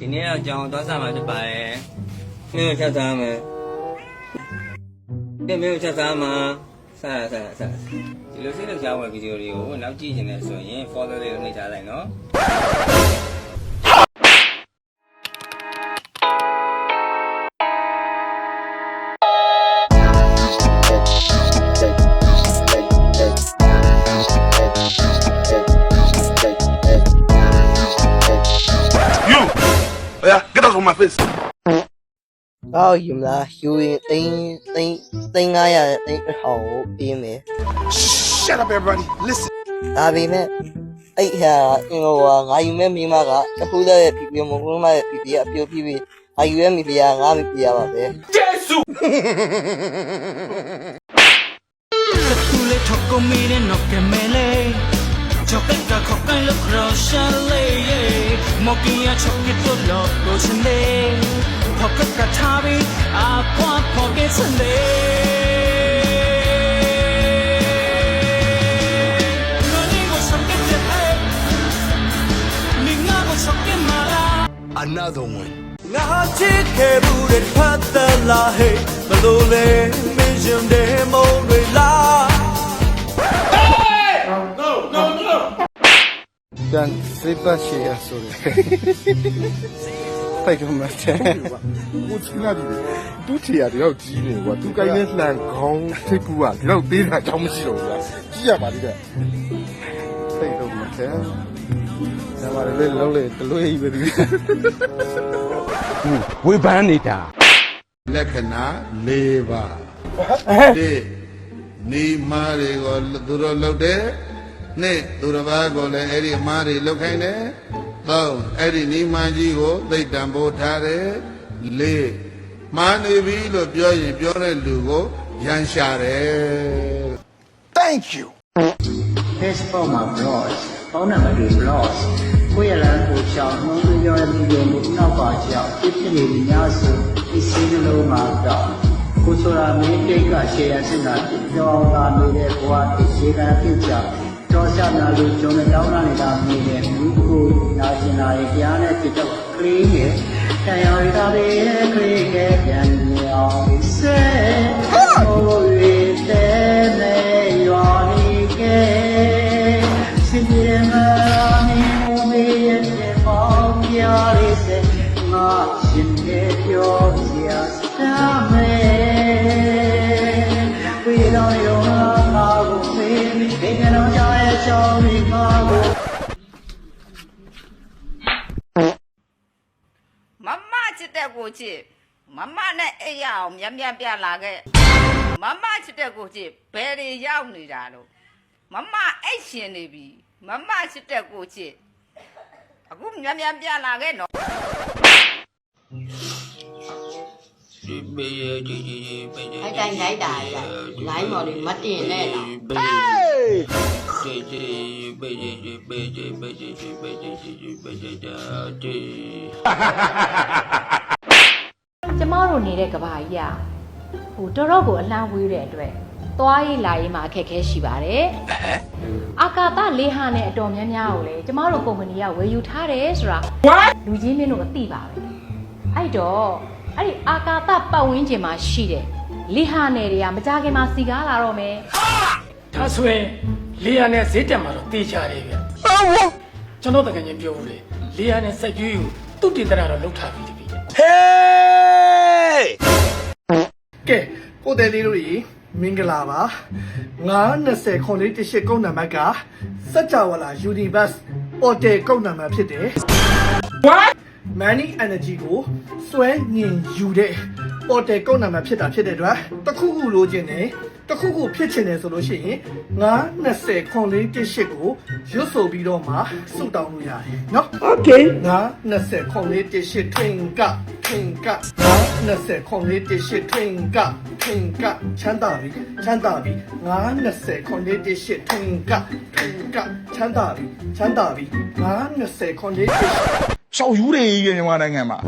ဒီနေ့တော့ကြောင်သွားစားမှာဖြစ်ပါတယ်မင်းကိုချက်စားမယ်မင်းကိုချက်စားမှာစားဒီလိုစိတ်လှုပ်ရှားဝယ်ဗီဒီယိုတွေကိုနောက်ကြည့်နေတယ်ဆိုရင် follow လေးကိုနှိပ်ထားလိုက်နော်Yeah, get out of my face. Oh, you lah, you thing I think how be me. Shut up, everybody. Listen. Be me. I me maga. The food that people move my people. Are you me be a rami be a Jesus! Chocolate ka khokai lo croshan le mokia chocolate to lo go chinde pocket ka thabi akwa pocket chinde running go chocolate je hai ninga go chocolate mala Another one. nga chit ke bu de phat la hey balo le mission de mo re la Dan sepa share sorry. Phải không mà thế. Cô chú là gì đấy? Tú thì à thì đâu chỉ này quá, tú cái này là không thấy cú à thì đâu tin là trong gì đâu là chỉ là bà đi đấy. Phải không mà thế. Sao mà lên lâu lên từ lối về đi. Với bán đi ta. Lẽ cái nào lê ba. Lê ni mà đi gọi tôi rồi lâu đấy. Nè tôi rồi ba gọi là ấy mà đi lâu khai nè. Đâu ấy ni mà gì gọi lấy đam bồ thà đấy. Lê mà đi vì lo biểu này lúa yan xa đấy. Thank you. Facebook မှာ blog ဖုန်းနံပါတ်တွေ blog ကိုယ့်ရလမ်းကိုရှောင်နှုံးပြပြောတဲ့ဗီဒီယိုမျိုးနောက်ပါကြောက်ဖြစ်နေပြီးများဆိုဒီစီးနှလုံးမှာတော့ကိုဆိုတာမင်းတိတ်ကရှေ့ရစစ်တာပြောင်းလာနေတဲ့ဘဝဒီခြေခံဖြစ်ကြတောချနာလို့ဂျုံနဲ့တောင်းလာနေတာမြင်တယ်လူကိုနာကျင်လာရဲ့ကြားနဲ့ဖြစ်တော့ကလေးရဲ့တန်ရော်ရတာပဲကလေးရဲ့ပြန်ပြောင်းစေဟိုရတဲ့နေရောနီကဲစင်ပြေမမီမေရဲ့ပေါင်းပြလေးစငါရှင်ရဲ့ပြောစရာစမဲဝီတော်ရောငါကိုမေးဒီကနေ့ကြောင့်ရဲ့ချောင်းဒီငါကိုမမချစ်တဲ့ကိုချစ်မမနဲ့အိပ်ရအောင်မြတ်ပြလာခဲ့မမချစ်တဲ့ကိုချစ်ဘယ်တွေရောက်နေတာတော့မမအိတ်ရှင်နေပြီမမချစ်တဲ့ကိုချစ်အခုမြတ်ပြလာခဲ့နော်အဲ့တိုင်းလိုက်တာရလိုင်းမော်လေးမတင်နဲ့တော့ကျမတို့နေတဲ့ကဘာကြီးอ่ะဟိုတော်တော်ကိုအလန့်ဝေးတဲ့အတွက်သွားရေးလာရေးမှာအခက်အခဲရှိပါတယ်အာကာသလေဟာနဲ့အတော်များများကိုလေကျမတို့ကုမ္ပဏီကဝယ်ယူထားတယ်ဆိုတာလူကြီးမင်းတို့အသိပါပဲအဲ့တော့အဲ့ဒီအာကာသပတ်ဝန်းကျင်မှာရှိတဲ့လေဟာနယ်တွေကမကြခင်မှာစီကားလာတော့မယ်ဒါဆိုရင်လေယာနဲ့ဈေးတက်မှာတော့တေးချတယ်ဗျကျွန်တော်တကယ်ချင်းပြောဘူးလေလေယာနဲ့စိုက်ကျွေးကိုသူ့တင်တရာတော့လောက်ထားပြီးတပြီ Hey! ကဲကိုတဲ့လေးတို့ကြီးမင်္ဂလာပါ920ခွန်လေးတစ်ရှစ်ကုန်းနံပါတ်ကစัจ java လာ Universe Hotel ကုန်းနံပါတ်ဖြစ်တယ် What Money Energy ကိုစွဲညင်ယူတဲ့ Hotel ကုန်းနံပါတ်ဖြစ်တာဖြစ်တဲ့အတွက်တခုခုလိုချင်တယ်တခုခုဖြစ်ချင်တယ်ဆိုလို့ရှိရင်920ခွန်လေးတစ်ရှစ်ကိုရွတ်ဆိုပြီးတော့မှစုတောင်းလို့ရတယ်เนาะ Okay 920ခွန်လေးတစ်ရှစ်ထွင်က920ခွန်လေးတစ်ရှစ်ထွင်ကချမ်းသာပြီ920ခွန်လေးတစ်ရှစ်ထွင်ကချမ်းသာပြီ920ခွန်လေးတစ်ရှစ် ရှောက်ယူတွေရဲ့မြန်မာနိုင်ငံမှာ